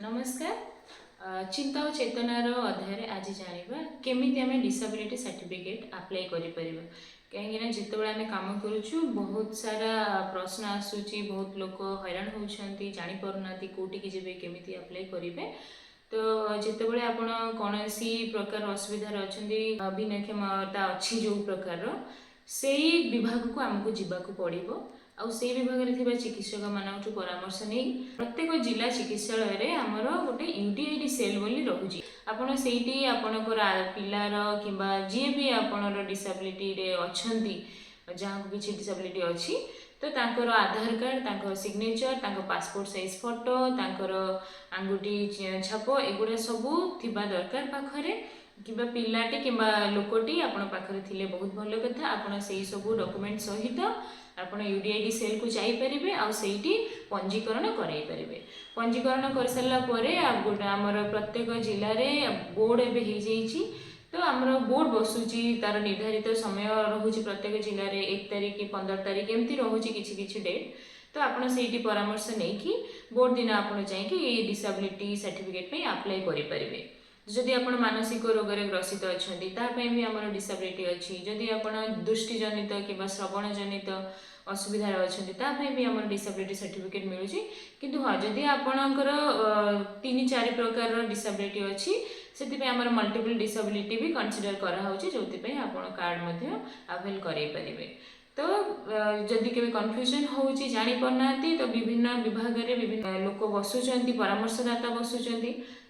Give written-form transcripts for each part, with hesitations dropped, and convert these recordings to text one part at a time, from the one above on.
नमस्कार। चिंता और चेतनार अध्याय आज जाना केमी आम डिसेबिलिटी सर्टिफिकेट अप्लाई करें कहीं जिते आम कम करुचु बहुत सारा प्रश्न आसूची बहुत लोग हैरान होती जापना कौटिकी जी केमी अप्लाई करेंगे। तो जिते आपण कौन प्रकार असुविधार अच्छा भिन्नक्षमता अच्छी जो प्रकार से विभाग को आमको जावाक पड़ो आउ से विभाग में चिकित्सक मानू परामर्श नहीं प्रत्येक जिला चिकित्सालय आमर गोटे यूटीआईडी सेल बोली रोचे आपड़ से आपणकर पिलार कि जी भी आपणर डिसेबिलिटी अच्छा जहाँ किसी डिसेबिलिटी अच्छी तो तांकर आधार कार्ड तांकर सिग्नेचर तांकर पासपोर्ट साइज फोटो तांकर आंगुठी छाप एगुड़ा सबू थिबा दरकार पाखरे कि पिलाटी कि लोकटी आपण पाखरे थिले बहुत भल कथा आपण से सब डॉक्यूमेंट सहित आप यूडीआईडी सेल को जापरेंगे आईटी पंजीकरण कराइपारे। पंजीकरण कर सारापर आमर प्रत्येक जिले में बोर्ड एवं तो आमर बोर्ड बसुची तार निर्धारित समय रोचे प्रत्येक जिले में 1 तारिख 15 तारिख एमती रोचे किसी डेट तो आपड़ से परामर्श नहीं कि बोर्ड दिन आपड़ जाकि डिसेबिलिटी सर्टिफिकेट अप्लाई करेंगे। जदि आप मानसिक रोग में ग्रसित अच्छा भी आम डिसेबिलिटी अच्छी जदि आप दृष्टिजनित कि श्रवण जनित असुविधार अच्छा भी आम डिसेबिलिटी सर्टिफिकेट मिलूँ किंतु हाँ जदि आपणकर 3-4 प्रकार डिसेबिलिटी अच्छी से आम मल्टीपल डिसेबिलिटी भी कनसीडर कराऊँ जो आप कार्ड अवेल करेंगे। तो जदि के कन्फ्यूजन होची जानी पारना तो विभिन्न विभाग में विभिन्न लोक बसुंच परामर्शदाता बसुंच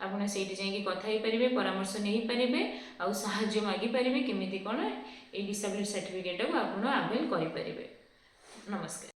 आपड़ से कथा पारे परामर्श नहीं पारे आउ साहाय्य मागी पारे केमी कौन ये डिसेबिलिटी सर्टिफिकेट को आप अवेल करें। नमस्कार।